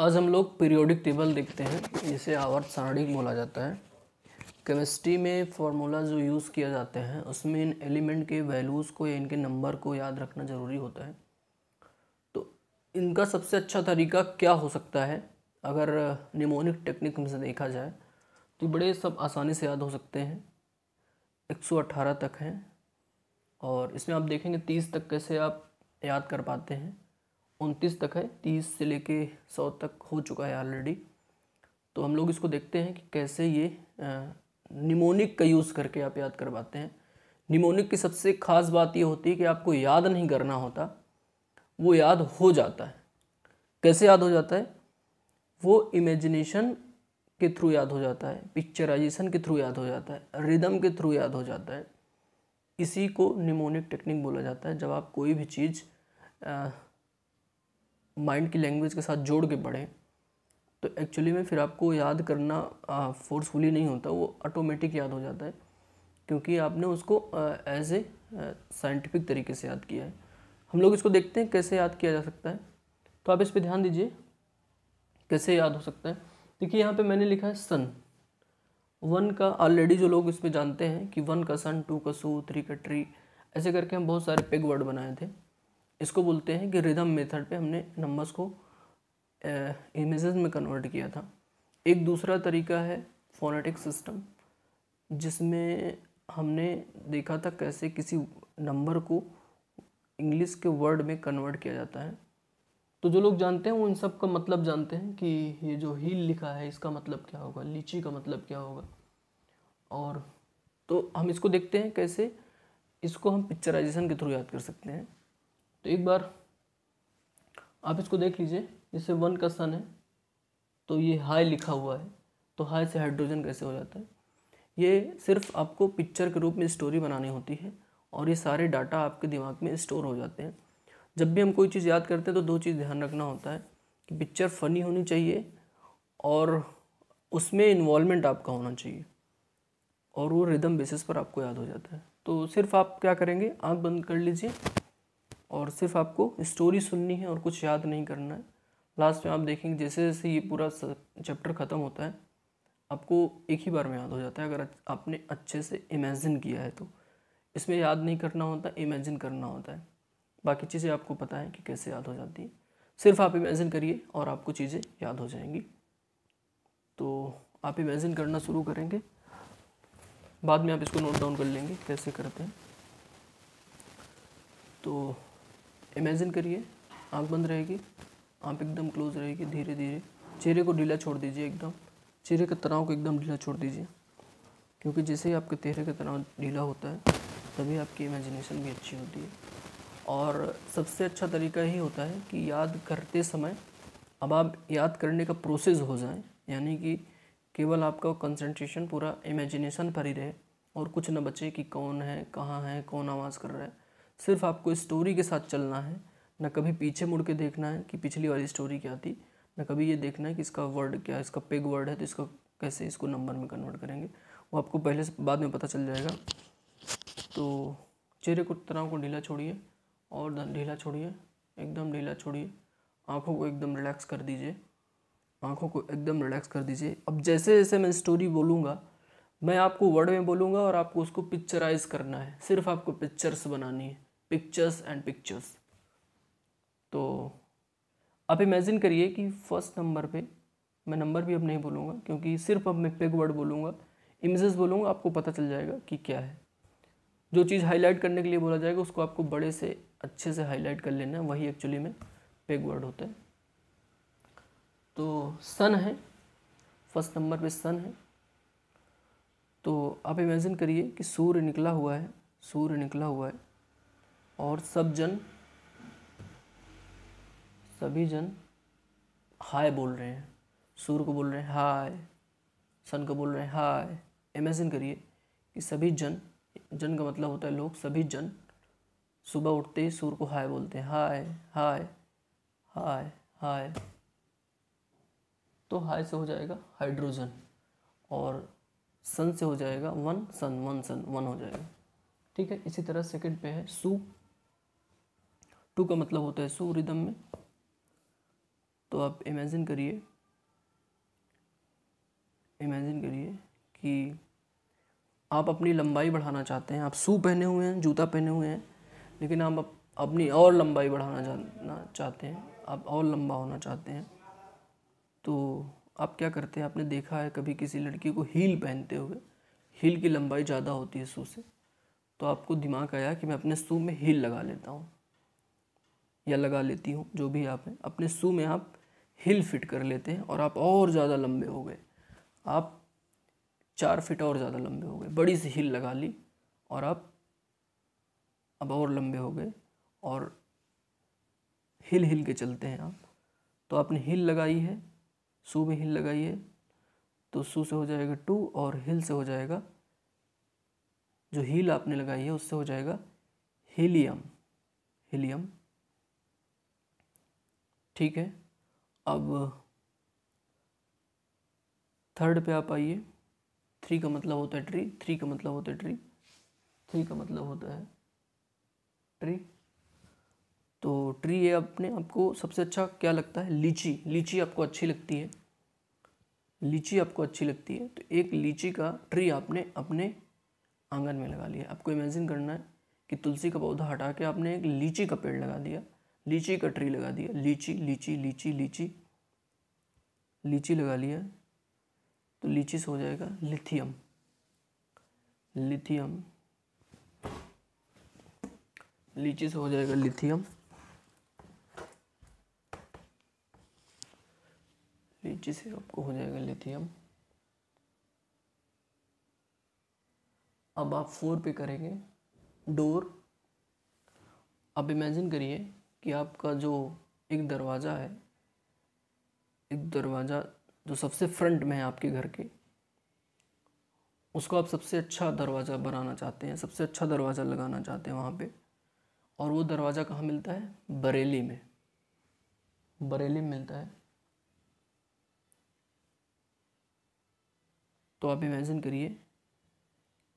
आज हम लोग पीरियोडिक टेबल देखते हैं, जिसे आवर्त सारणी बोला जाता है। केमिस्ट्री में फार्मूला जो यूज़ किया जाते हैं उसमें इन एलिमेंट के वैल्यूज़ को या इनके नंबर को याद रखना ज़रूरी होता है। तो इनका सबसे अच्छा तरीका क्या हो सकता है? अगर निमोनिक टेक्निक में से देखा जाए तो बड़े सब आसानी से याद हो सकते हैं। 118 तक हैं और इसमें आप देखेंगे 30 तक कैसे आप याद कर पाते हैं। 29 तक है, 30 से लेके 100 तक हो चुका है ऑलरेडी। तो हम लोग इसको देखते हैं कि कैसे ये निमोनिक का यूज़ करके आप याद कर पाते हैं। निमोनिक की सबसे ख़ास बात ये होती है कि आपको याद नहीं करना होता, वो याद हो जाता है। कैसे याद हो जाता है? वो इमेजिनेशन के थ्रू याद हो जाता है, पिक्चराइजेशन के थ्रू याद हो जाता है, रिदम के थ्रू याद हो जाता है। इसी को निमोनिक टेक्निक बोला जाता है। जब आप कोई भी चीज़ माइंड की लैंग्वेज के साथ जोड़ के पढ़ें तो एक्चुअली में फिर आपको याद करना फोर्सफुली नहीं होता, वो ऑटोमेटिक याद हो जाता है, क्योंकि आपने उसको एज ए साइंटिफिक तरीके से याद किया है। हम लोग इसको देखते हैं कैसे याद किया जा सकता है। तो आप इस पर ध्यान दीजिए कैसे याद हो सकता है। देखिए यहाँ पे मैंने लिखा है सन। 1 का ऑलरेडी जो लोग इसमें जानते हैं कि 1 का सन, 2 का सू, 3 का ट्री, ऐसे करके हम बहुत सारे पेग वर्ड बनाए थे। इसको बोलते हैं कि रिदम मेथड पे हमने नंबर्स को इमेजेस में कन्वर्ट किया था। एक दूसरा तरीका है फोनेटिक सिस्टम, जिसमें हमने देखा था कैसे किसी नंबर को इंग्लिश के वर्ड में कन्वर्ट किया जाता है। तो जो लोग जानते हैं वो इन सब का मतलब जानते हैं कि ये जो हील लिखा है इसका मतलब क्या होगा, लीची का मतलब क्या होगा। और तो हम इसको देखते हैं कैसे इसको हम पिक्चराइजेशन के थ्रू याद कर सकते हैं। तो एक बार आप इसको देख लीजिए। जैसे 1 का सन है तो ये हाई लिखा हुआ है, तो हाई से हाइड्रोजन कैसे हो जाता है। ये सिर्फ आपको पिक्चर के रूप में स्टोरी बनानी होती है और ये सारे डाटा आपके दिमाग में स्टोर हो जाते हैं। जब भी हम कोई चीज़ याद करते हैं तो 2 चीज़ ध्यान रखना होता है कि पिक्चर फ़नी होनी चाहिए और उसमें इन्वॉल्वमेंट आपका होना चाहिए, और वो रिदम बेसिस पर आपको याद हो जाता है। तो सिर्फ आप क्या करेंगे, आंख बंद कर लीजिए और सिर्फ आपको स्टोरी सुननी है और कुछ याद नहीं करना है। लास्ट में आप देखेंगे जैसे जैसे ये पूरा चैप्टर ख़त्म होता है आपको एक ही बार में याद हो जाता है, अगर आपने अच्छे से इमेजिन किया है तो। इसमें याद नहीं करना होता, इमेजिन करना होता है। बाकी चीज़ें आपको पता है कि कैसे याद हो जाती है। सिर्फ आप इमेजिन करिए और आपको चीज़ें याद हो जाएंगी। तो आप इमेजिन करना शुरू करेंगे, बाद में आप इसको नोट डाउन कर लेंगे कैसे करते हैं। तो इमेजिन करिए, आंख बंद रहेगी, आंख एकदम क्लोज रहेगी। धीरे धीरे चेहरे को ढीला छोड़ दीजिए, एकदम चेहरे के तनाव को एकदम ढीला छोड़ दीजिए, क्योंकि जैसे ही आपके चेहरे का तनाव ढीला होता है तभी आपकी इमेजिनेशन भी अच्छी होती है। और सबसे अच्छा तरीका यही होता है कि याद करते समय अब आप याद करने का प्रोसेस हो जाए, यानी कि केवल आपका कंसंट्रेशन पूरा इमेजिनेशन पर ही रहे और कुछ न बचे कि कौन है, कहाँ है, कौन आवाज़ कर रहा है। सिर्फ आपको स्टोरी के साथ चलना है, न कभी पीछे मुड़ के देखना है कि पिछली वाली स्टोरी क्या थी, न कभी ये देखना है कि इसका वर्ड क्या है, इसका पेग वर्ड है तो इसका कैसे इसको नंबर में कन्वर्ट करेंगे, वो आपको पहले से बाद में पता चल जाएगा। तो चेहरे को तनाव को ढीला छोड़िए और ढीला छोड़िए, एकदम ढीला छोड़िए। आँखों को एकदम रिलैक्स कर दीजिए, आँखों को एकदम रिलैक्स कर दीजिए। अब जैसे जैसे मैं स्टोरी बोलूँगा, मैं आपको वर्ड में बोलूँगा और आपको उसको पिक्चराइज करना है। सिर्फ आपको पिक्चर्स बनानी है, पिक्चर्स एंड पिक्चर्स। तो आप इमेजिन करिए कि फर्स्ट नंबर पे, मैं नंबर भी अब नहीं बोलूँगा क्योंकि सिर्फ अब मैं पेग वर्ड बोलूँगा, इमेजेस बोलूँगा, आपको पता चल जाएगा कि क्या है। जो चीज़ हाईलाइट करने के लिए बोला जाएगा उसको आपको बड़े से अच्छे से हाईलाइट कर लेना है, वही एक्चुअली में पेग वर्ड होता है। तो सन है, फर्स्ट नंबर पे सन है। तो आप इमेजिन करिए कि सूर्य निकला हुआ है, सूर्य निकला हुआ है और सभी जन हाय बोल रहे हैं। सूर्य को बोल रहे हैं हाय, सन को बोल रहे हैं हाय। इमेजिन करिए कि सभी जन, जन का मतलब होता है लोग, सभी जन सुबह उठते ही सूर्य को हाय बोलते हैं, हाय हाय हाय हाय। तो हाय से हो जाएगा हाइड्रोजन और सन से हो जाएगा वन सन, वन सन, वन हो जाएगा। ठीक है। इसी तरह सेकंड पे है सू। टू का मतलब होता है सू रिदम में। तो तो आप इमेजिन करिए कि आप अपनी लंबाई बढ़ाना चाहते हैं, आप शू पहने हुए हैं, जूता पहने हुए हैं, लेकिन आप अपनी और लंबाई बढ़ाना जानना चाहते हैं, आप और लंबा होना चाहते हैं। तो आप क्या करते हैं, आपने देखा है कभी किसी लड़की को हील पहनते हुए, हील की लंबाई ज़्यादा होती है शू से, तो आपको दिमाग आया कि मैं अपने शू में हील लगा लेता हूँ या लगा लेती हूँ, जो भी आप हैं, अपने शू में आप हील फिट कर लेते हैं और आप और ज़्यादा लंबे हो गए, आप 4 फीट और ज़्यादा लंबे हो गए, बड़ी सी हील लगा ली और आप अब और लंबे हो गए और हिल हिल के चलते हैं आप। तो आपने हील लगाई है, शू में हील लगाई है, तो शू से हो जाएगा 2 और हिल से हो जाएगा, जो हील आपने लगाई है उससे हो जाएगा हीलियम। ठीक है। अब 3rd पे आप आइए। 3 का मतलब होता है ट्री, 3 का मतलब होता है ट्री, 3 का मतलब होता है ट्री। तो ट्री ये अपने आपको सबसे अच्छा क्या लगता है, लीची आपको अच्छी लगती है, तो एक लीची का ट्री आपने अपने आंगन में लगा लिया। आपको इमेजिन करना है कि तुलसी का पौधा हटा के आपने एक लीची का पेड़ लगा दिया, लीची का ट्री लगा दिया, लीची लगा लिया, तो लीची से हो जाएगा लिथियम। लीची से हो जाएगा लिथियम, लीची से आपको हो जाएगा लिथियम। अब आप 4 पे करेंगे डोर। अब इमेजिन करिए कि आपका जो एक दरवाज़ा है, जो सबसे फ्रंट में है आपके घर के, उसको आप सबसे अच्छा दरवाज़ा बनाना चाहते हैं, सबसे अच्छा दरवाज़ा लगाना चाहते हैं वहाँ पे। और वो दरवाज़ा कहाँ मिलता है, बरेली में मिलता है। तो आप इमेजिन करिए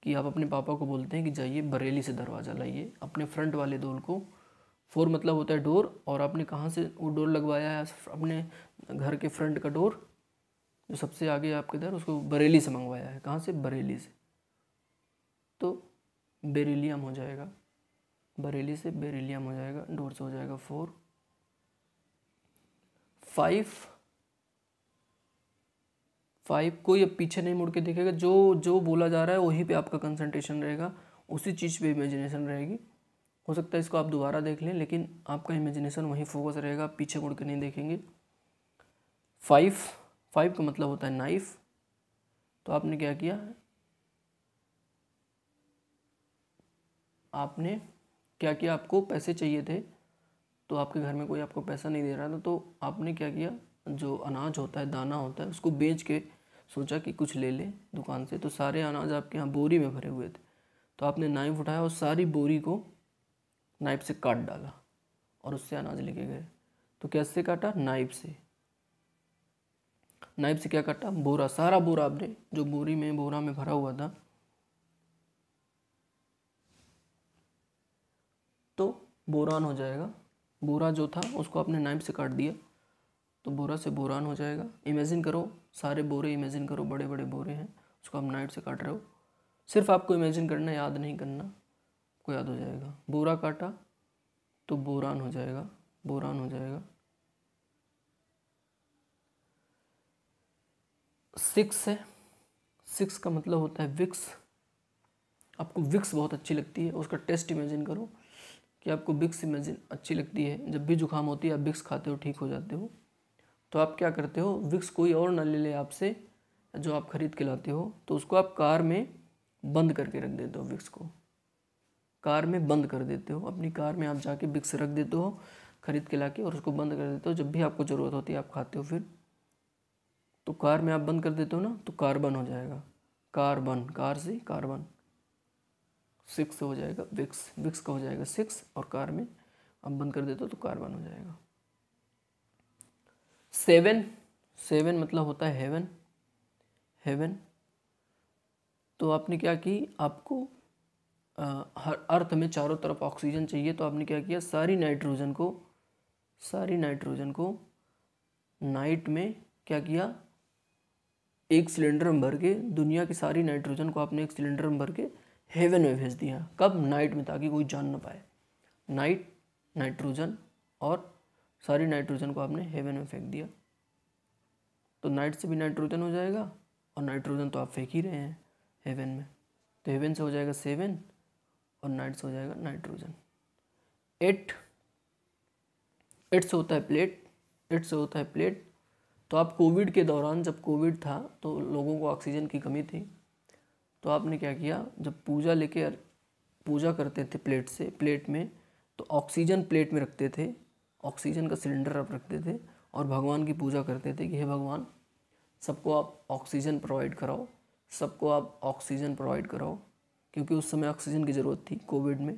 कि आप अपने पापा को बोलते हैं कि जाइए बरेली से दरवाज़ा लाइए अपने फ्रंट वाले डोर को। 4 मतलब होता है डोर, और आपने कहाँ से वो डोर लगवाया है, अपने घर के फ्रंट का डोर जो सबसे आगे आपके इधर, उसको बरेली से मंगवाया है। कहाँ से, बरेली से। तो बेरिलियम हो जाएगा, बरेली से बेरिलियम हो जाएगा, डोर से हो जाएगा 4। 5 कोई अब पीछे नहीं मुड़ के देखेगा, जो बोला जा रहा है वहीं पे आपका कंसंट्रेशन रहेगा, उसी चीज़ पे इमेजिनेशन रहेगी। हो सकता है इसको आप दोबारा देख लें, लेकिन आपका इमेजिनेशन वहीं फोकस रहेगा, आप पीछे मुड़ के नहीं देखेंगे। 5 का मतलब होता है नाइफ। तो आपने क्या किया, आपको पैसे चाहिए थे, तो आपके घर में कोई आपको पैसा नहीं दे रहा था, तो आपने क्या किया, जो अनाज होता है, दाना होता है, उसको बेच के सोचा कि कुछ ले ले दुकान से। तो सारे अनाज आपके यहाँ बोरी में भरे हुए थे, तो आपने नाइफ उठाया और सारी बोरी को नाइफ से काट डाला और उससे अनाज लेके गए। तो कैसे काटा, नाइफ से क्या काटा, बोरा, सारा बोरा आपने जो बोरा में भरा हुआ था, तो बोरान हो जाएगा। बोरा जो था उसको आपने नाइफ से काट दिया, तो बोरा से बोरान हो जाएगा। इमेजिन करो, सारे बोरे इमेजिन करो, बड़े बड़े बोरे हैं, उसको आप नाइफ से काट रहे हो। सिर्फ आपको इमेजिन करना, याद नहीं करना, आपको याद हो जाएगा। बोरा काटा तो बोरान हो जाएगा। 6 है, 6 का मतलब होता है विक्स। आपको विक्स बहुत अच्छी लगती है, उसका टेस्ट इमेजिन करो कि आपको विक्स इमेजिन अच्छी लगती है। जब भी जुकाम होती है आप विक्स खाते हो, ठीक हो जाते हो। तो आप क्या करते हो, विक्स कोई और ना ले ले आपसे, जो आप खरीद के लाते हो, तो उसको आप कार में बंद करके रख देते हो। विक्स को कार में बंद कर देते हो, अपनी कार में आप जाके विक्स रख देते हो खरीद के लाके, और उसको बंद कर देते हो। जब भी आपको ज़रूरत होती है आप खाते हो। फिर तो कार में आप बंद कर देते हो ना, तो कार्बन हो जाएगा, कार्बन, कार से कार्बन। 6 हो जाएगा विक्स का हो जाएगा 6, और कार में आप बंद कर देते हो तो कार्बन हो जाएगा। 7 मतलब होता है हेवन। तो आपने क्या की, आपको हर अर्थ में चारों तरफ ऑक्सीजन चाहिए, तो आपने क्या किया, सारी नाइट्रोजन को नाइट में क्या किया, एक सिलेंडर में भर के दुनिया की सारी नाइट्रोजन को आपने एक सिलेंडर में भर के हेवन में भेज दिया। कब? नाइट में, ताकि कोई जान ना पाए। नाइट्रोजन और सारी नाइट्रोजन को आपने हेवन में फेंक दिया। तो नाइट से भी नाइट्रोजन हो जाएगा, और नाइट्रोजन तो आप फेंक ही रहे हैं हेवन में, तो हेवन से हो जाएगा 7 और नाइट से हो जाएगा नाइट्रोजन। 8 से होता है प्लेट। 8 से होता है प्लेट। तो आप कोविड के दौरान, जब कोविड था तो लोगों को ऑक्सीजन की कमी थी, तो आपने क्या किया, जब पूजा करते थे प्लेट में, तो ऑक्सीजन प्लेट में रखते थे, ऑक्सीजन का सिलेंडर आप रखते थे और भगवान की पूजा करते थे कि हे भगवान, सबको आप ऑक्सीजन प्रोवाइड कराओ, सबको आप ऑक्सीजन प्रोवाइड कराओ, क्योंकि उस समय ऑक्सीजन की ज़रूरत थी कोविड में।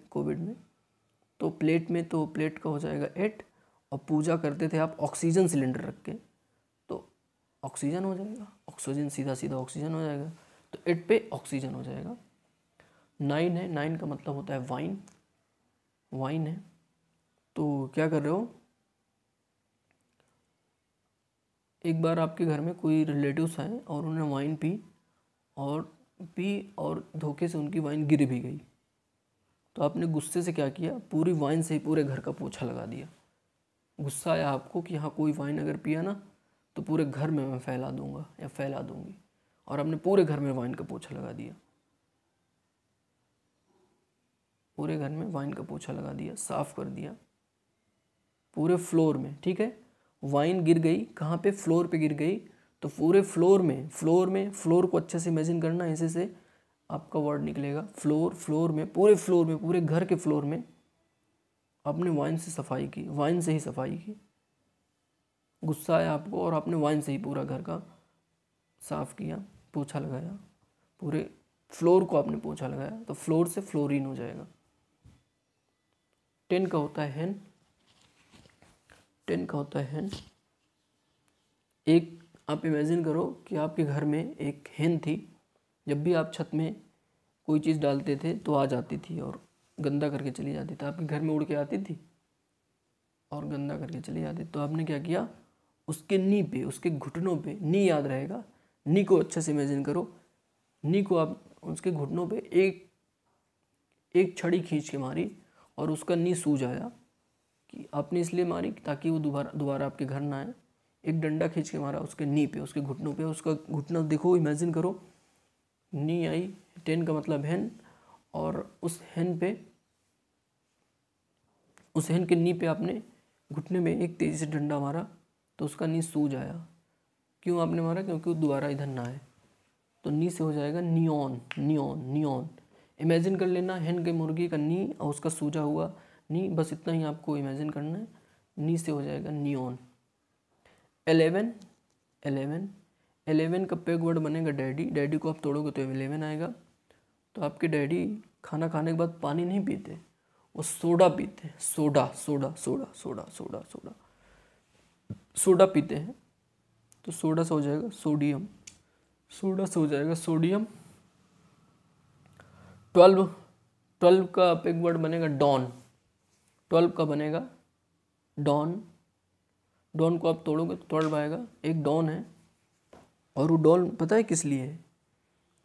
तो प्लेट का हो जाएगा 8, और पूजा करते थे आप ऑक्सीजन सिलेंडर रख के, तो ऑक्सीजन हो जाएगा, ऑक्सीजन सीधा ऑक्सीजन हो जाएगा, तो 8 पे ऑक्सीजन हो जाएगा। 9 है, 9 का मतलब होता है वाइन है। तो क्या कर रहे हो, एक बार आपके घर में कोई रिलेटिव्स आए और उन्होंने वाइन पी और धोखे से उनकी वाइन गिर भी गई, तो आपने गुस्से से क्या किया, पूरी वाइन से ही पूरे घर का पोछा लगा दिया। गुस्सा आया आपको कि हाँ, कोई वाइन अगर पिया ना तो पूरे घर में मैं फैला दूंगा या फैला दूंगी, और आपने पूरे घर में वाइन का पोछा लगा दिया, पूरे घर में वाइन का पोछा लगा दिया, साफ कर दिया पूरे फ्लोर में। ठीक है, वाइन गिर गई कहाँ पे, फ्लोर पे गिर गई, तो पूरे फ्लोर को अच्छे से इमेजिन करना, ऐसे से आपका वर्ड निकलेगा, पूरे घर के फ्लोर में आपने वाइन से ही सफाई की। गुस्सा आया आपको और आपने वाइन से ही पूरा घर का साफ किया, पोछा लगाया, पूरे फ्लोर को आपने पोछा लगाया, तो फ्लोर से फ्लोरीन हो जाएगा। 10 का होता है हेन। एक आप इमेजिन करो कि आपके घर में एक हेन थी, जब भी आप छत में कोई चीज़ डालते थे तो आ जाती थी और गंदा करके चली जाती थी, आपके घर में उड़ के आती थी और गंदा करके चली जाती। तो आपने क्या किया, उसके नी पे, उसके घुटनों पे, नी याद रहेगा, नी को अच्छे से इमेजिन करो, नी को आप उसके घुटनों पे एक छड़ी खींच के मारी और उसका नी सूज आया। कि आपने इसलिए मारी ताकि वो दोबारा आपके घर ना आए। एक डंडा खींच के मारा उसके नी पे, उसके घुटनों पे, उसका घुटना देखो, इमेजिन करो, नी आई। 10 का मतलब हेन, और उस हेन के नी पे आपने घुटने में एक तेज़ी से डंडा मारा तो उसका नी सूज आया। क्यों आपने मारा? क्योंकि वो दोबारा इधर ना आए। तो नी से हो जाएगा नियॉन। इमेजिन कर लेना, हेन के मुर्गी का नी और उसका सूजा हुआ नी, बस इतना ही आपको इमेजिन करना है। नी से हो जाएगा नियॉन। 11 का पेग वर्ड बनेगा डैडी को आप तोड़ोगे तो 11 आएगा। तो आपके डैडी खाना खाने के बाद पानी नहीं पीते, वो सोडा पीते हैं, सोडा पीते हैं। तो सोडा से हो जाएगा सोडियम। 12 का पेग वर्ड बनेगा डॉन। 12 का बनेगा डॉन को आप तोड़ोगे तो 12 आएगा। एक डॉन है, और वो डॉन पता है किस लिए है?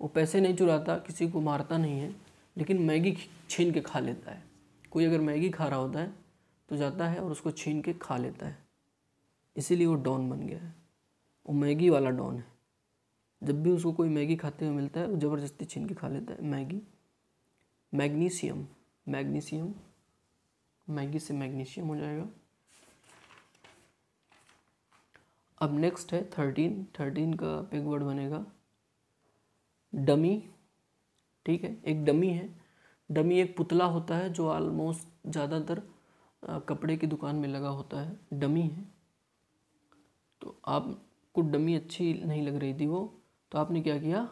वो पैसे नहीं चुराता, किसी को मारता नहीं है, लेकिन मैगी छीन के खा लेता है। कोई अगर मैगी खा रहा होता है तो जाता है और उसको छीन के खा लेता है, इसीलिए वो डॉन बन गया है। वो मैगी वाला डॉन है। जब भी उसको कोई मैगी खाते हुए मिलता है वो ज़बरदस्ती छीन के खा लेता है मैगी। मैग्नीशियम, मैगी से मैग्नीशियम हो जाएगा। अब नेक्स्ट है 13 का पेग वर्ड बनेगा डमी। ठीक है, एक डमी है। डमी एक पुतला होता है जो ऑलमोस्ट ज़्यादातर कपड़े की दुकान में लगा होता है, डमी है। तो आपको डमी अच्छी नहीं लग रही थी वो, तो आपने क्या किया,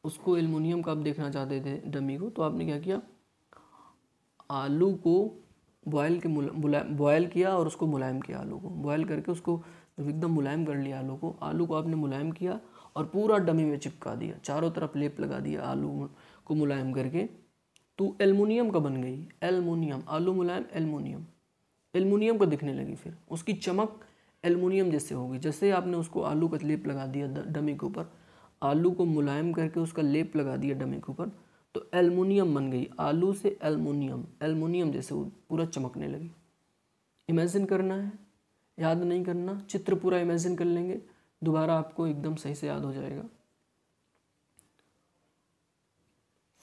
उसको एल्युमिनियम का आप देखना चाहते थे डमी को, तो आपने क्या किया, आलू को बॉयल किया और उसको मुलायम किया। आलू को बॉयल करके उसको एकदम मुलायम कर लिया। आलू को आपने मुलायम किया और पूरा डमी में चिपका दिया, चारों तरफ लेप लगा दिया आलू को मुलायम करके। तो एल्युमिनियम का बन गई, एल्युमिनियम, आलू मुलायम एल्युमिनियम का दिखने लगी। फिर उसकी चमक एल्युमिनियम जैसे होगी। जैसे आपने उसको आलू का लेप लगा दिया डमी के ऊपर, आलू को मुलायम करके उसका लेप लगा दिया डमी के ऊपर, तो एल्युमिनियम बन गई। आलू से एल्युमिनियम, एल्युमिनियम जैसे वो पूरा चमकने लगी। इमेजिन करना है, याद नहीं करना, चित्र पूरा इमेजिन कर लेंगे, दोबारा आपको एकदम सही से याद हो जाएगा।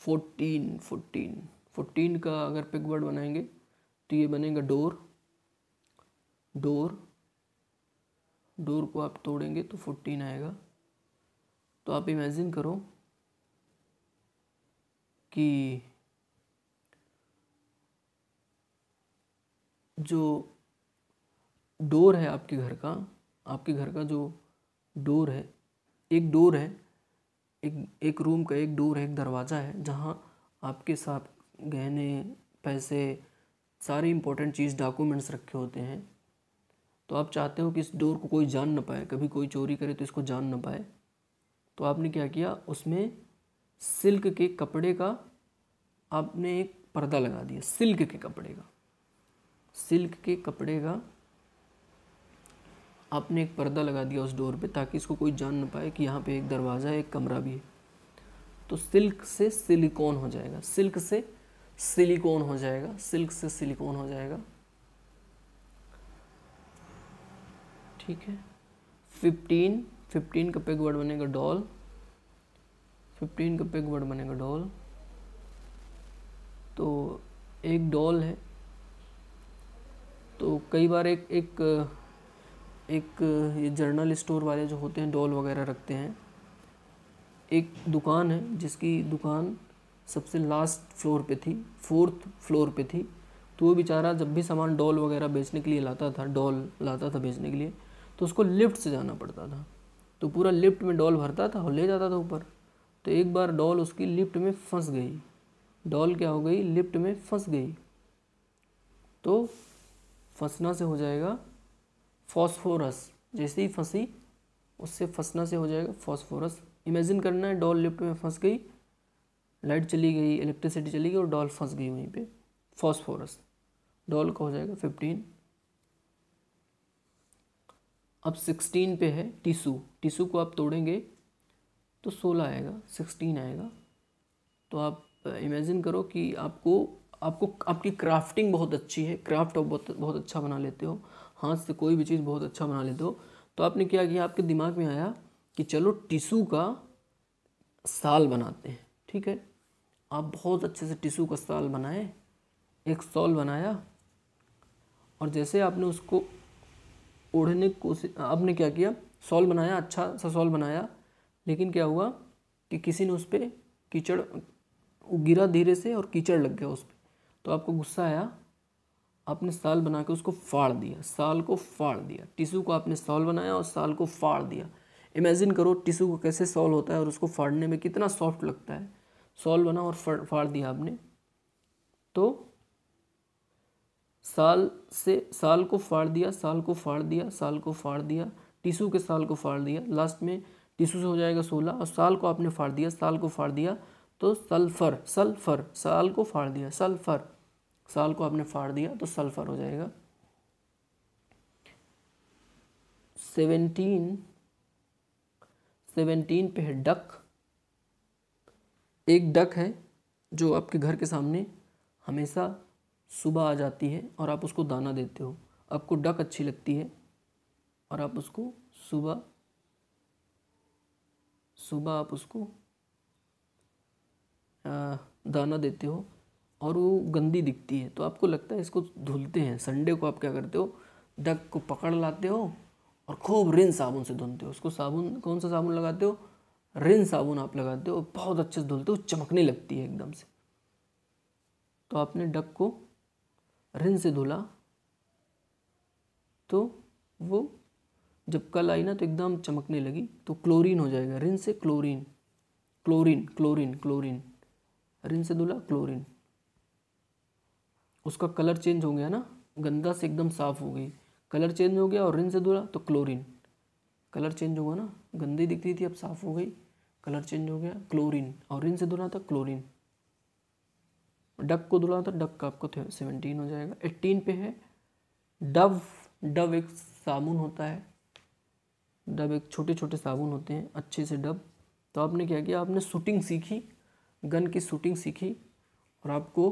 14 का अगर पिक वर्ड बनाएंगे तो ये बनेगा डोर। डोर, डोर को आप तोड़ेंगे तो 14 आएगा। तो आप इमेजिन करो कि जो डोर है आपके घर का, आपके घर का जो डोर है, एक डोर है, एक रूम का एक डोर है, एक दरवाज़ा है, जहाँ आपके साथ गहने, पैसे, सारी इंपॉर्टेंट चीज़, डॉक्यूमेंट्स रखे होते हैं। तो आप चाहते हो कि इस डोर को कोई जान ना पाए, कभी कोई चोरी करे तो इसको जान ना पाए। तो आपने क्या किया, उसमें सिल्क के कपड़े का आपने एक पर्दा लगा दिया, सिल्क के कपड़े का, सिल्क के कपड़े का आपने एक पर्दा लगा दिया उस डोर पे, ताकि इसको कोई जान ना पाए कि यहाँ पे एक दरवाज़ा है, एक कमरा भी है। तो सिल्क से सिलिकॉन हो जाएगा, सिल्क से सिलिकॉन हो जाएगा, सिल्क से सिलिकॉन हो जाएगा। ठीक है। 15 का पेग वर्ड बनेगा डॉल। 15 का पेग वर्ड बनेगा डॉल। तो एक डॉल है, तो कई बार एक ये जर्नल स्टोर वाले जो होते हैं डॉल वगैरह रखते हैं। एक दुकान है जिसकी दुकान सबसे लास्ट फ्लोर पे थी, 4th फ्लोर पे थी। तो वो बेचारा जब भी सामान डॉल वगैरह बेचने के लिए लाता था, डॉल लाता था बेचने के लिए, तो उसको लिफ्ट से जाना पड़ता था। तो पूरा लिफ्ट में डॉल भरता था और ले जाता था ऊपर। तो एक बार डॉल उसकी लिफ्ट में फंस गई। डॉल क्या हो गई, लिफ्ट में फंस गई। तो फंसना से हो जाएगा फॉस्फोरस, जैसे ही फंसी उससे फंसना से हो जाएगा फॉस्फोरस। इमेजिन करना है, डॉल लिफ्ट में फंस गई, लाइट चली गई, इलेक्ट्रिसिटी चली गई और डॉल फंस गई वहीं पे, फॉस्फोरस। डॉल का हो जाएगा 15। अब 16 पे है टिशू। टिशू को आप तोड़ेंगे तो 16 आएगा, 16 आएगा। तो आप इमेजिन करो कि आपकी क्राफ्टिंग बहुत अच्छी है, क्राफ्ट आप बहुत अच्छा बना लेते हो, हाथ से कोई भी चीज़ बहुत अच्छा बना लेते हो। तो आपने क्या किया, आपके दिमाग में आया कि चलो टिशू का साल बनाते हैं। ठीक है, आप बहुत अच्छे से टिशू का साल बनाए, एक सॉल बनाया, और जैसे आपने उसको ओढ़ने की कोशिश, आपने क्या किया, सॉल बनाया, अच्छा सा सॉल बनाया, लेकिन क्या हुआ कि किसी ने उस पर कीचड़, गिरा धीरे से और कीचड़ लग गया उस पर। तो आपको गुस्सा आया, आपने साल बना के उसको फाड़ दिया, साल को फाड़ दिया। टिशू को आपने सॉल बनाया और साल को फाड़ दिया। इमेजिन करो टिशू को कैसे सॉल होता है और उसको फाड़ने में कितना सॉफ्ट लगता है। सॉल बना और फाड़ दिया आपने। तो साल को फाड़ दिया, साल को फाड़ दिया, साल को फाड़ दिया, टिशू के साल को फाड़ दिया, लास्ट में टिशू से हो जाएगा 16 और साल को आपने फाड़ दिया, साल को फाड़ दिया तो सल्फर, सल्फर, साल को फाड़ दिया, सल्फर, साल को आपने फाड़ दिया तो सल्फर हो जाएगा। 17 पे है डक। एक डक है जो आपके घर के सामने हमेशा सुबह आ जाती है और आप उसको दाना देते हो। आपको डक अच्छी लगती है और आप उसको सुबह आप उसको दाना देते हो और वो गंदी दिखती है, तो आपको लगता है इसको धुलते हैं। संडे को आप क्या करते हो, डक को पकड़ लाते हो और खूब रिन साबुन से धुलते हो उसको। साबुन, कौन सा साबुन लगाते हो, रिन साबुन आप लगाते हो, बहुत अच्छे से धुलते हो, चमकने लगती है एकदम से। तो आपने डक को रिन से धुला तो वो जब कल आई ना तो एकदम चमकने लगी। तो क्लोरीन हो जाएगा, रिन से क्लोरीन, क्लोरीन, क्लोरीन, क्लोरीन, रिन से धुला क्लोरीन। उसका कलर चेंज हो गया ना, गंदा से एकदम साफ हो गई, कलर चेंज हो गया, और रिन से धुला तो क्लोरीन, कलर चेंज होगा ना, गंदी दिखती थी अब साफ हो गई, कलर चेंज हो गया, क्लोरीन। और रिन से धुला था क्लोरीन। डक को धुला था, डक का आपको 17 हो जाएगा। 18 पे है डव। डव एक साबुन होता है, डब एक छोटे छोटे साबुन होते हैं, अच्छे से डब। तो आपने क्या किया, आपने शूटिंग सीखी, गन की शूटिंग सीखी, और आपको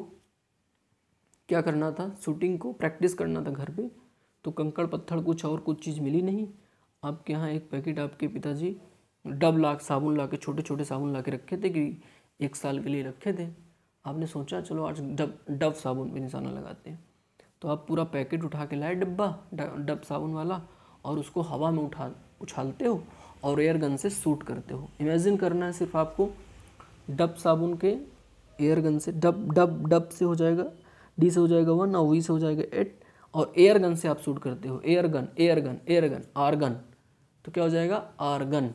क्या करना था, शूटिंग को प्रैक्टिस करना था घर पे। तो कंकड़ पत्थर कुछ चीज़ मिली नहीं। आपके यहाँ एक पैकेट आपके पिताजी डब साबुन ला के, छोटे छोटे साबुन ला के रखे थे कि 1 साल के लिए रखे थे। आपने सोचा चलो आज डब साबुन पे निशाना लगाते हैं। तो आप पूरा पैकेट उठा के लाए डब्बा डब साबुन वाला, और उसको हवा में उछालते हो और एयर गन से शूट करते हो। इमेजिन करना है सिर्फ आपको, डब साबुन के एयर गन से, डब से हो जाएगा, डी से हो जाएगा 1 और वी से हो जाएगा 8, और एयर गन से आप शूट करते हो। एयर गन आर्गन, तो क्या हो जाएगा, आर्गन।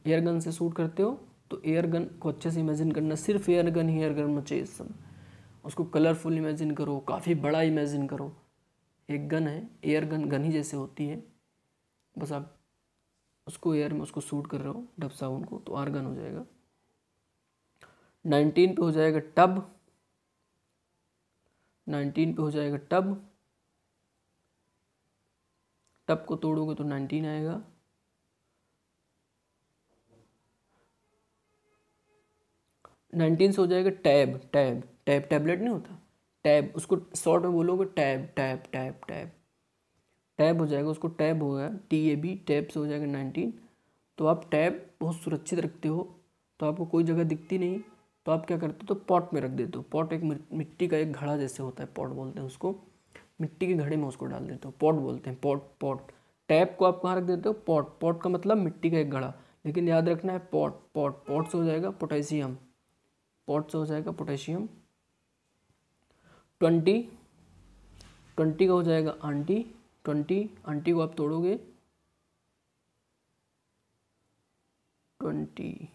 एयर गन से शूट करते हो तो एयर गन को अच्छे से इमेजिन करना, सिर्फ एयर गन मचे इस समय। उसको कलरफुल इमेजिन करो, काफ़ी बड़ा इमेजिन करो। एक गन है, एयर गन ही जैसे होती है, बस आप उसको एयर में उसको शूट कर रहे हो डब साबुन को, तो आर्गन हो जाएगा। 19 पे हो जाएगा टब, 19 पे हो जाएगा टब। टब को तोड़ोगे तो 19 आएगा। 19 से हो जाएगा टैब, टैबलेट नहीं होता, टैब, उसको शॉर्ट में बोलोगे टैब हो जाएगा, उसको टैब हो गया, TAB, टैब से हो जाएगा 19। तो आप टैब बहुत सुरक्षित रखते हो, तो आपको कोई जगह दिखती नहीं, तो आप क्या करते हो, तो पॉट में रख देते हो। पॉट एक मिट्टी का एक घड़ा जैसे होता है, पॉट बोलते हैं उसको, मिट्टी के घड़े में उसको डाल देते हो, पॉट बोलते हैं, पॉट। टैब को आप कहाँ रख देते हो, पॉट का मतलब मिट्टी का एक घड़ा, लेकिन याद रखना है पॉट से हो जाएगा पोटेशियम, पॉट से हो जाएगा पोटेशियम। 20 का हो जाएगा आंटी, 20 आंटी को आप तोड़ोगे 20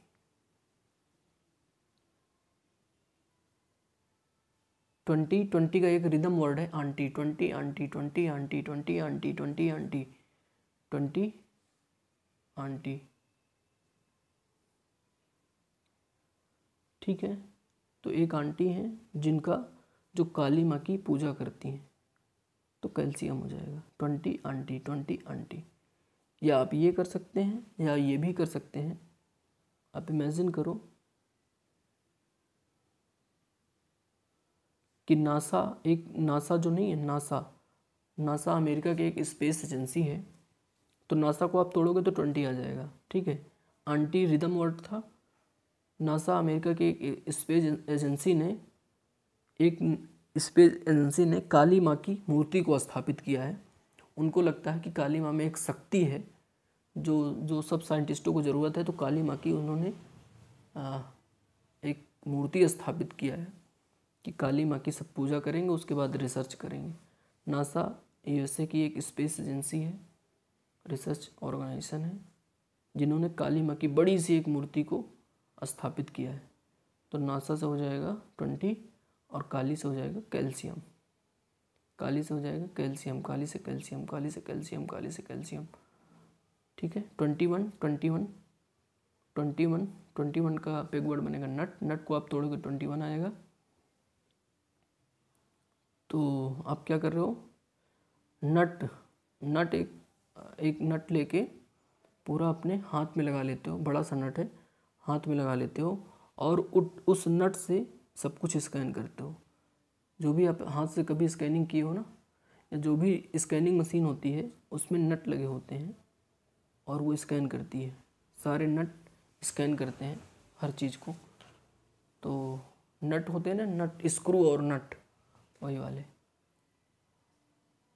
का एक रिदम वर्ड है aunty, 20 aunty 20 aunty 20 aunty 20 aunty 20 aunty. ठीक है, तो एक आंटी हैं जिनका जो काली माँ की पूजा करती हैं, तो कैल्शियम हो जाएगा 20 आंटी 20 आंटी। या आप ये कर सकते हैं या ये भी कर सकते हैं। आप इमेजिन करो कि नासा जो नहीं है, नासा अमेरिका की एक स्पेस एजेंसी है, तो नासा को आप तोड़ोगे तो 20 आ जाएगा। ठीक है, आंटी रिदम वर्ड था। नासा अमेरिका की एक स्पेस एजेंसी ने काली माँ की मूर्ति को स्थापित किया है। उनको लगता है कि काली माँ में एक शक्ति है जो सब साइंटिस्टों को ज़रूरत है, तो काली माँ की उन्होंने एक मूर्ति स्थापित किया है कि काली माँ की सब पूजा करेंगे, उसके बाद रिसर्च करेंगे। नासा USA की एक स्पेस एजेंसी है, रिसर्च ऑर्गेनाइजेशन है, जिन्होंने काली माँ की बड़ी सी एक मूर्ति को स्थापित किया है। तो नासा से हो जाएगा 20 और काली से हो जाएगा कैल्शियम, काली से हो जाएगा कैल्शियम, काली से कैल्शियम, काली से कैल्शियम, काली से कैल्शियम। ठीक है, 21 का पेग वर्ड बनेगा नट को आप तोड़ोगे 21 आएगा। तो आप क्या कर रहे हो, नट एक नट लेके पूरा अपने हाथ में लगा लेते हो, बड़ा सा नट है, हाथ में लगा लेते हो और उस नट से सब कुछ स्कैन करते हो। जो भी आप हाथ से कभी स्कैनिंग किए हो ना, या जो भी स्कैनिंग मशीन होती है उसमें नट लगे होते हैं और वो स्कैन करती है, सारे नट स्कैन करते हैं हर चीज़ को। तो नट होते हैं ना, नट स्क्रू और नट वही वाले,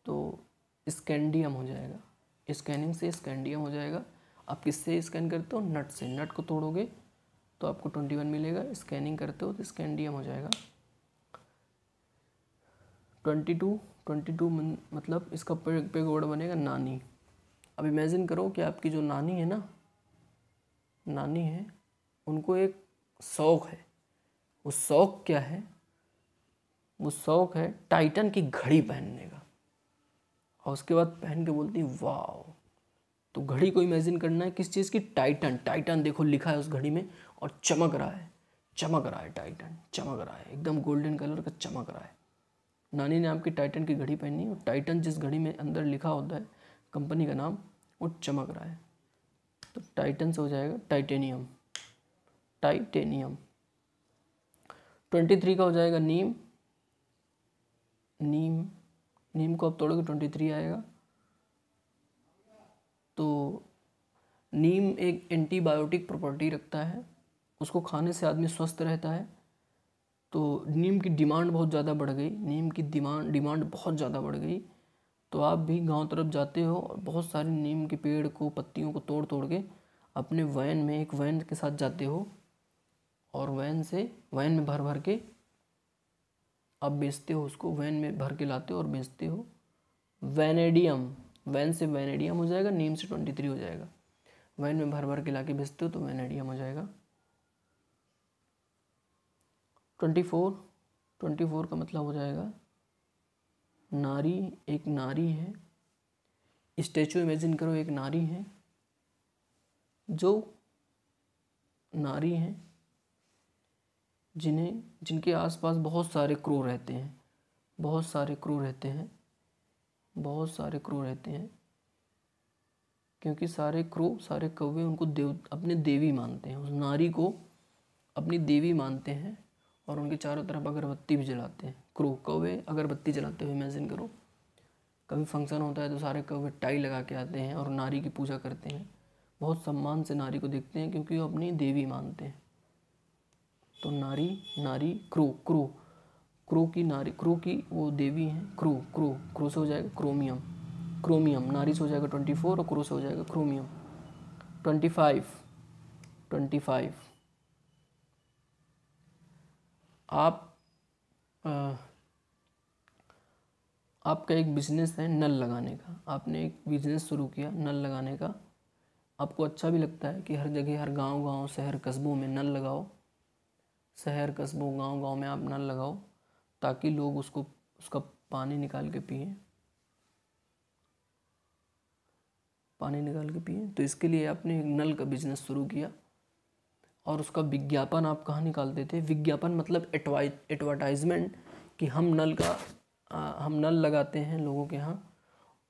तो स्कैंडियम हो जाएगा, स्कैनिंग से स्कैंडियम हो जाएगा। आप किससे स्कैन करते हो, नट से, नट को तोड़ोगे तो आपको 21 मिलेगा, स्कैनिंग करते हो तो स्कैंडियम हो जाएगा। 22 मतलब इसका पेग वर्ड बनेगा नानी। अब इमेजिन करो कि आपकी जो नानी है ना, नानी है, उनको एक शौक़ है। वो शौक़ क्या है, वो शौक़ है टाइटन की घड़ी पहनने का। और उसके बाद पहन के बोलती वाह। तो घड़ी को इमेजिन करना है किस चीज़ की, टाइटन देखो लिखा है उस घड़ी में, और चमक रहा है टाइटन, चमक रहा है, एकदम गोल्डन कलर का चमक रहा है। नानी ने आपकी टाइटन की घड़ी पहनी और टाइटन जिस घड़ी में अंदर लिखा होता है कंपनी का नाम, वो चमक रहा है, तो टाइटन से हो जाएगा टाइटेनियम, टाइटेनियम। 23 का हो जाएगा नीम, नीम, नीम को आप तोड़ोगे 23 आएगा। तो नीम एक एंटीबायोटिक प्रॉपर्टी रखता है, उसको खाने से आदमी स्वस्थ रहता है। तो नीम की डिमांड बहुत ज़्यादा बढ़ गई, नीम की डिमांड बहुत ज़्यादा बढ़ गई। तो आप भी गांव तरफ जाते हो और बहुत सारे नीम के पेड़ को, पत्तियों को तोड़ तोड़ के अपने वैन में, एक वैन के साथ जाते हो और वैन में भर भर के आप बेचते हो, उसको वैन में भर के लाते हो और बेचते हो। वैनेडियम, वैन से वैनेडियम हो जाएगा, नीम से 23 हो जाएगा। वैन में भर भर के ला के बेचते हो तो वैनेडियम हो जाएगा। 24 का मतलब हो जाएगा नारी, एक नारी है। स्टैचू इमेजिन करो, एक नारी है, जो नारी है जिनके आसपास बहुत सारे क्रू रहते हैं, बहुत सारे क्रू रहते हैं, बहुत सारे क्रू रहते हैं, क्योंकि सारे क्रू, सारे कौवे उनको अपने देवी मानते हैं, उस नारी को अपनी देवी मानते हैं और उनके चारों तरफ अगरबत्ती भी जलाते हैं। क्रू, कौवे अगरबत्ती जलाते हुए इमेजिन करो। कभी फंक्शन होता है तो सारे कौवे टाई लगा के आते हैं और नारी की पूजा करते हैं, बहुत सम्मान से नारी को देखते हैं क्योंकि वो अपनी देवी मानते हैं। तो नारी, नारी, क्रू, क्रू, क्रू की नारी, क्रू की वो देवी हैं। क्रू, क्रू, क्रू से हो जाएगा क्रोमियम, क्रोमियम, नारी से हो जाएगा 24 और क्रू से हो जाएगा क्रोमियम। 25 आपका एक बिजनेस है नल लगाने का, आपने एक बिजनेस शुरू किया नल लगाने का। आपको अच्छा भी लगता है कि हर जगह, हर गांव, शहर, कस्बों में नल लगाओ, शहर, कस्बों, गांव में आप नल लगाओ ताकि लोग उसका पानी निकाल के पिएं, पानी निकाल के पिएं। तो इसके लिए आपने एक नल का बिजनेस शुरू किया और उसका विज्ञापन आप कहाँ निकालते थे? विज्ञापन मतलब एडवर्टाइजमेंट, कि हम नल लगाते हैं लोगों के यहाँ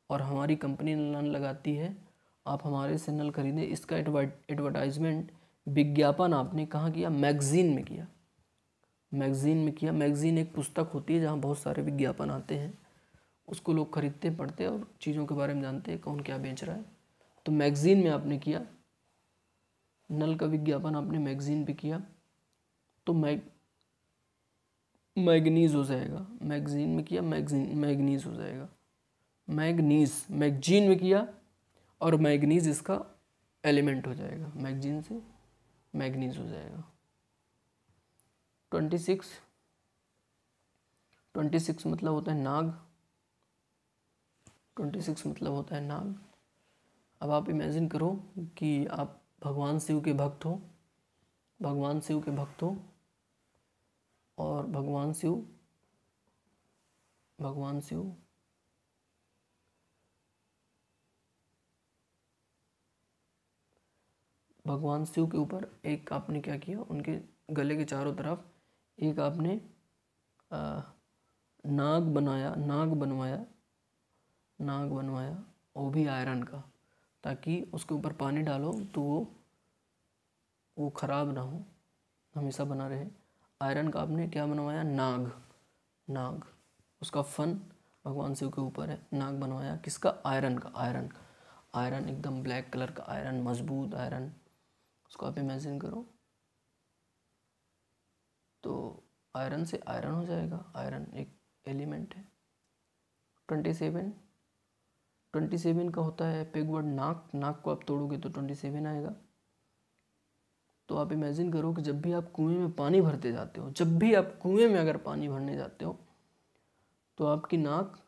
और हमारी कंपनी नल लगाती है, आप हमारे से नल खरीदें। इसका एडवर्टाइजमेंट, विज्ञापन आपने कहाँ किया? मैगज़ीन में किया, मैगज़ीन में किया। मैगज़ीन एक पुस्तक होती है जहाँ बहुत सारे विज्ञापन आते हैं, उसको लोग खरीदते, पढ़ते और चीज़ों के बारे में जानते हैं कौन क्या बेच रहा है। तो मैगज़ीन में आपने किया, नल का विज्ञापन आपने मैगज़ीन पे किया, तो मैगनीज हो जाएगा। मैगज़ीन में किया, मैगनीज हो जाएगा। मैगनीज, मैगजीन में किया और मैगनीज इसका एलिमेंट हो जाएगा, मैगजीन से मैगनीज हो जाएगा। 26 मतलब होता है नाग, 26 मतलब होता है नाग। अब आप इमेजिन करो कि आप भगवान शिव के भक्त हो, भगवान शिव के भक्त हो और भगवान शिव के ऊपर एक आपने क्या किया, उनके गले के चारों तरफ एक आपने नाग बनवाया, वो भी आयरन का, ताकि उसके ऊपर पानी डालो तो वो खराब ना हो, हमेशा बना रहे। आयरन का आपने क्या बनवाया? नाग, उसका फन भगवान शिव के ऊपर है। नाग बनवाया किसका? आयरन का, आयरन एकदम ब्लैक कलर का आयरन, मजबूत आयरन, उसको आप इमेजिन करो। तो आयरन से आयरन हो जाएगा, आयरन एक एलिमेंट है। 27 का होता है पेगवर्ड नाक को आप तोड़ोगे तो 27 आएगा। तो आप इमेजिन करो कि जब भी आप कुएं में पानी भरते जाते हो, जब भी आप कुएं में अगर पानी भरने जाते हो तो आपकी नाक,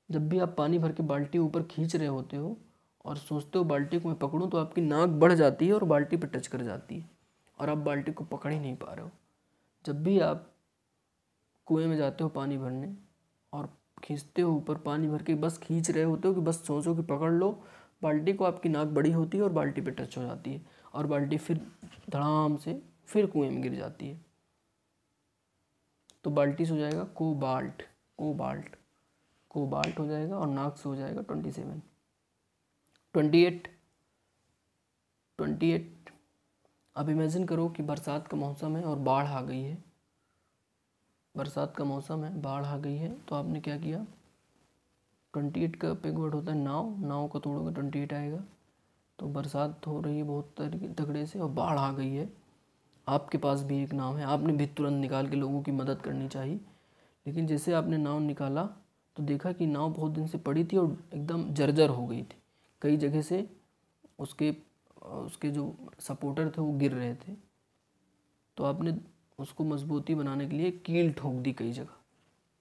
जब भी आप पानी भर के बाल्टी ऊपर खींच रहे होते हो और सोचते हो बाल्टी को मैं पकड़ूं, तो आपकी नाक बढ़ जाती है और बाल्टी पर टच कर जाती है और आप बाल्टी को पकड़ ही नहीं पा रहे हो। जब भी आप कुएं में जाते हो पानी भरने और खींचते हो ऊपर पानी भर के, बस खींच रहे होते हो कि बस सोचो कि पकड़ लो बाल्टी को, आपकी नाक बड़ी होती है और बाल्टी पे टच हो जाती है और बाल्टी फिर धड़ाम से फिर कुएं में गिर जाती है। तो बाल्टिस हो जाएगा कोबाल्ट, कोबाल्ट, कोबाल्ट हो जाएगा, और नाक्स हो जाएगा 27। 28, 28। अब इमेजिन करो कि बरसात का मौसम है और बाढ़ आ गई है, बरसात का मौसम है, बाढ़ आ गई है, तो आपने क्या किया, 28 का एक वर्ड होता है नाव, नाव को तोड़ोगे 28 आएगा। तो बरसात हो रही है बहुत तगड़े से और बाढ़ आ गई है, आपके पास भी एक नाव है, आपने भी तुरंत निकाल के लोगों की मदद करनी चाहिए। लेकिन जैसे आपने नाव निकाला तो देखा कि नाव बहुत दिन से पड़ी थी और एकदम जर्जर हो गई थी, कई जगह से उसके उसके जो सपोर्टर थे वो गिर रहे थे। तो आपने उसको मजबूती बनाने के लिए कील ठोक दी कई जगह।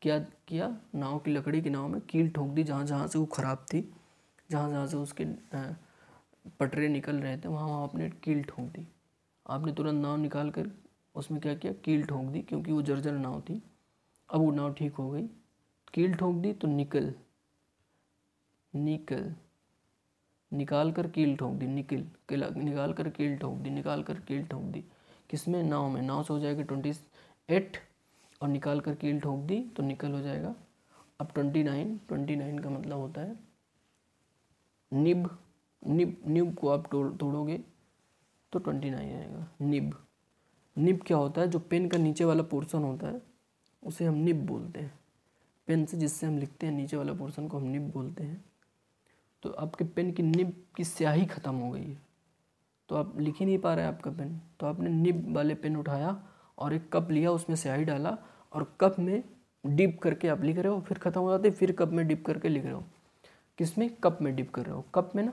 क्या किया, नाव की लकड़ी की नाव में कील ठोक दी, जहाँ जहाँ से वो ख़राब थी, जहाँ जहाँ से उसके पटरे निकल रहे थे, वहाँ वहाँ आपने कील ठोक दी। आपने तुरंत नाव निकाल कर उसमें क्या किया, कील ठोक दी, क्योंकि वो जर्जर नाव थी। अब वो नाव ठीक हो गई, कील ठोक दी तो निकल, निकल, निकाल कर कील ठोक दी, निकाल कर कील ठोक दी, निकाल कर कील ठोक दी, किसमें, नाव में, नाव से हो जाएगा 28 और निकाल कर कील ठोक दी तो निकल हो जाएगा। अब 29, 29 का मतलब होता है निब, निब, निब को आप तोड़ोगे तो 29 आएगा, निब। निब क्या होता है, जो पेन का नीचे वाला पोर्शन होता है उसे हम निब बोलते हैं, पेन से जिससे हम लिखते हैं नीचे वाला पोर्शन को हम निब बोलते हैं। तो आपके पेन की निब की स्याही ख़त्म हो गई है, तो आप लिख ही नहीं पा रहे हैं आपका पेन, तो आपने निब वाले पेन उठाया और एक कप लिया, उसमें स्याही डाला और कप में डिप करके आप लिख रहे हो, फिर ख़त्म हो जाते, फिर कप में डिप करके लिख रहे हो। किसमें, कप में डिप कर रहे हो, कप में ना,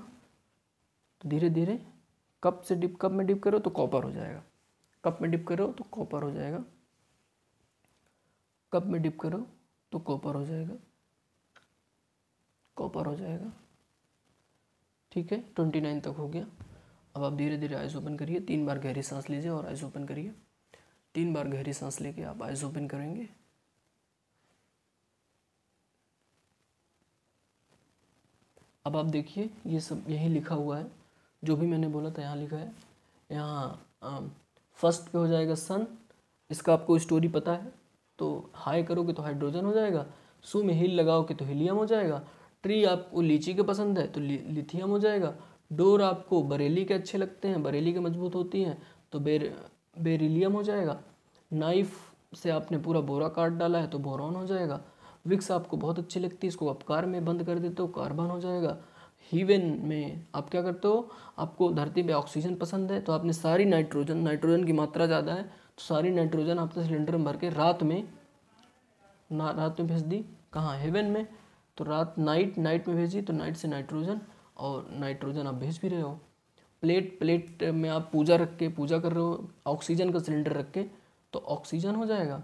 तो धीरे धीरे कप से डिप, कप में डिप करो तो कॉपर हो जाएगा, कप में डिप करो तो कॉपर हो जाएगा, कप में डिप करो तो कॉपर हो जाएगा, कॉपर हो जाएगा। ठीक है, 29 तक हो गया। अब आप धीरे धीरे आइज़ ओपन करिए, 3 बार गहरी सांस लीजिए और आइज़ ओपन करिए। 3 बार गहरी सांस लेके आप आइज़ ओपन करेंगे। अब आप देखिए ये सब यही लिखा हुआ है, जो भी मैंने बोला था यहाँ लिखा है। यहाँ फर्स्ट पे हो जाएगा सन, इसका आपको स्टोरी पता है, तो हाई करोगे तो हाइड्रोजन हो जाएगा, सू में हील लगाओगे तो हीलियम हो जाएगा, ट्री आपको लीची के पसंद है तो लिथियम हो जाएगा, डोर आपको बरेली के अच्छे लगते हैं, बरेली के मजबूत होती हैं तो बेरिलियम हो जाएगा, नाइफ से आपने पूरा बोरा काट डाला है तो बोरॉन हो जाएगा, विक्स आपको बहुत अच्छी लगती है, इसको आप कार में बंद कर देते हो कार्बन हो जाएगा, हीवन में आप क्या करते हो, आपको धरती पे ऑक्सीजन पसंद है तो आपने सारी नाइट्रोजन की मात्रा ज़्यादा है तो सारी नाइट्रोजन आपने सिलेंडर में भर के रात में भेज दी, कहाँ, हेवन में, तो नाइट में भेजी तो नाइट से नाइट्रोजन, और नाइट्रोजन आप भेज भी रहे हो। प्लेट में आप पूजा कर रहे हो, ऑक्सीजन का सिलेंडर रख के तो ऑक्सीजन हो जाएगा।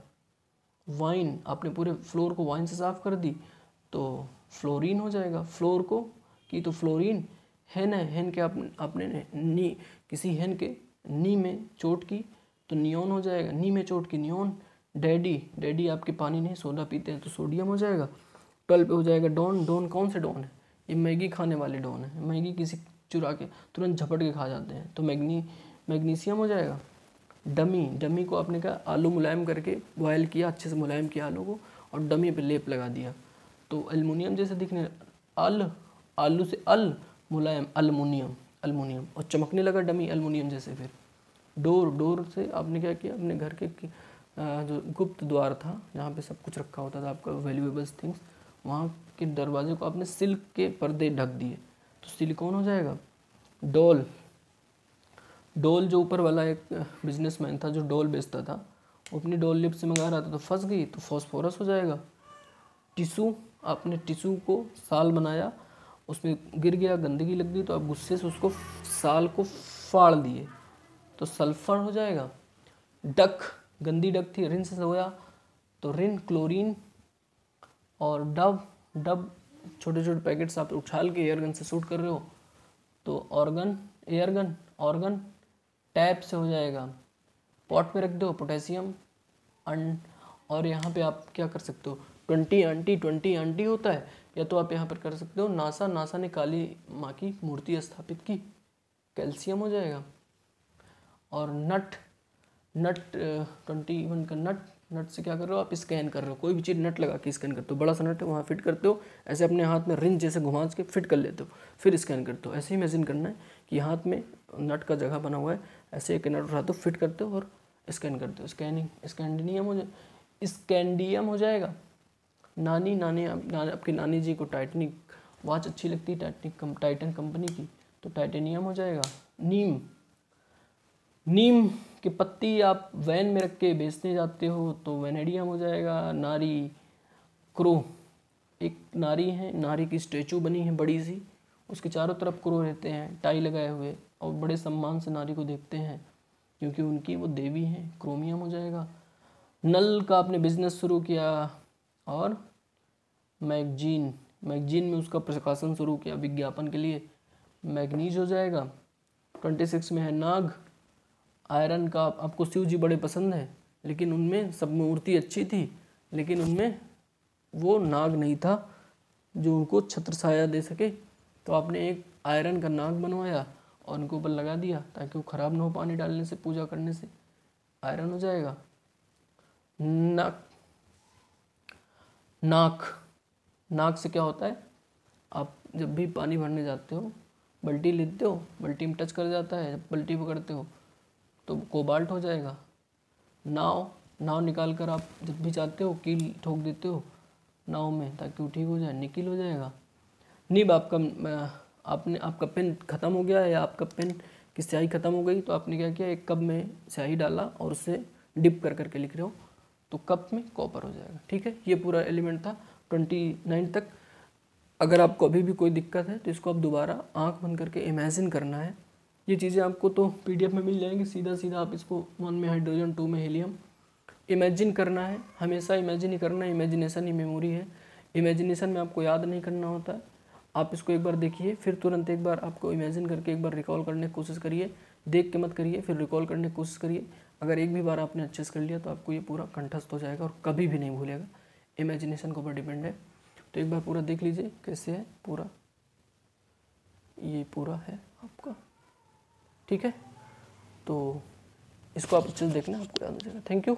वाइन, आपने पूरे फ्लोर को वाइन से साफ़ कर दी तो फ्लोरीन हो जाएगा, फ्लोर को की तो फ्लोरीन। हेन है, हेन के आपने नी, किसी हेन के नी में चोट की तो नियोन हो जाएगा, नी में चोट की नियोन। डैडी आपके पानी नहीं सोडा पीते हैं तो सोडियम हो जाएगा। 12 पे हो जाएगा डॉन, डॉन कौन से डॉन है, ये मैगी खाने वाले डॉन है, मैगी किसी चुरा के तुरंत झपट के खा जाते हैं तो मैग्नीशियम हो जाएगा। डमी को आपने कहा आलू मुलायम करके बॉयल किया, अच्छे से मुलायम किया आलू को और डमी पे लेप लगा दिया तो एल्युमिनियम जैसे दिखने, आलू से मुलायम, अल्मुनियम और चमकने लगा डमी एल्युमिनियम जैसे। फिर डोर से आपने क्या किया, अपने घर के जो गुप्त द्वार था जहाँ पे सब कुछ रखा होता था आपका वैल्यूएबल्स थिंग्स, वहाँ के दरवाजे को आपने सिल्क के पर्दे ढक दिए तो सिलिकॉन हो जाएगा। डोल जो ऊपर वाला एक बिजनेसमैन था जो डोल बेचता था, वो अपनी डोल लिप से मंगा रहा था तो फंस गई तो फॉस्फोरस हो जाएगा। टिश्यू, आपने टिश्यू को साल बनाया, उसमें गिर गया, गंदगी लग गई तो आप गुस्से से उसको साल को फाड़ दिए तो सल्फर हो जाएगा। डक, गंदी डक थी, रिन से धोया तो रिन, क्लोरीन। और डब छोटे छोटे पैकेट्स आप उछाल के एयरगन से शूट कर रहे हो तो ऑर्गन टैप से हो जाएगा। पॉट में रख दो पोटेशियम। और यहाँ पे आप क्या कर सकते हो, 20 आंटी होता है, या तो आप यहाँ पर कर सकते हो नासा ने काली माँ की मूर्ति स्थापित की, कैल्शियम हो जाएगा। और नट 21 का नट नट से क्या कर रहे हो आप, स्कैन कर रहे हो, कोई भी चीज़ नट लगा के स्कैन करते हो, बड़ा सा नट है वहाँ फिट करते हो, ऐसे अपने हाथ में रिंच जैसे घुमा के फिट कर लेते हो, फिर स्कैन करते हो। ऐसे ही इमेजिन करना है कि हाथ में नट का जगह बना हुआ है, ऐसे एक नट उठाते हो, फिट करते हो और स्कैन करते हो। स्कैंडियम हो जाएगा। आपकी नानी जी को टाइटनिक वॉच अच्छी लगती है, टाइटन कंपनी की, तो टाइटेनियम हो जाएगा। नीम की पत्ती आप वैन में रख के बेचने जाते हो तो वेनेडियम हो जाएगा। क्रो, एक नारी है, नारी की स्टेचू बनी है बड़ी सी, उसके चारों तरफ क्रो रहते हैं टाई लगाए हुए, और बड़े सम्मान से नारी को देखते हैं क्योंकि उनकी वो देवी हैं, क्रोमियम हो जाएगा। नल का आपने बिजनेस शुरू किया, और मैगजीन में उसका प्रकाशन शुरू किया विज्ञापन के लिए, मैग्नीज हो जाएगा। 26 में है नाग। आयरन का आपको शिव जी बड़े पसंद है, लेकिन उनमें सब मूर्ति अच्छी थी, लेकिन उनमें वो नाग नहीं था जो उनको छत्र छाया दे सके, तो आपने एक आयरन का नाग बनवाया और उनके ऊपर लगा दिया ताकि वो ख़राब ना हो पानी डालने से, पूजा करने से। आयरन हो जाएगा। नाक से क्या होता है, आप जब भी पानी भरने जाते हो, बाल्टी लेते हो, बाल्टी में टच कर जाता है, जब बाल्टी पकड़ते हो तो कोबाल्ट हो जाएगा। नाव निकाल कर आप जब भी चाहते हो कील ठोक देते हो नाव में ताकि वो ठीक हो जाए, निकिल हो जाएगा। निब आपका पेन ख़त्म हो गया है, या आपका पेन की स्याही ख़त्म हो गई, तो आपने क्या किया, एक कप में स्याही डाला और उससे डिप कर करके लिख रहे हो तो कप में कॉपर हो जाएगा। ठीक है, ये पूरा एलिमेंट था 29 तक। अगर आपको अभी भी कोई दिक्कत है तो इसको आप दोबारा आंख बंद करके इमेजिन करना है। ये चीज़ें आपको तो PDF में मिल जाएंगी, सीधा आप इसको 1 में हाइड्रोजन, 2 में हीलियम। इमेजिन करना है, हमेशा इमेजिन ही करना है, इमेजिनेशन ही मेमोरी है। इमेजिनेशन में आपको याद नहीं करना होता है, आप इसको एक बार देखिए, फिर तुरंत एक बार आपको इमेजिन करके एक बार रिकॉल करने की कोशिश करिए, देख के मत करिए, फिर रिकॉल करने की कोशिश करिए। अगर एक भी बार आपने अच्छे से कर लिया तो आपको ये पूरा कंठस्थ हो जाएगा और कभी भी नहीं भूलेगा। इमेजिनेशन के ऊपर डिपेंड है। तो एक बार पूरा देख लीजिए कैसे है पूरा, ये पूरा है आपका। ठीक है, तो इसको आप अच्छे से देखना, आपको याद हो जाएगा। Thank you.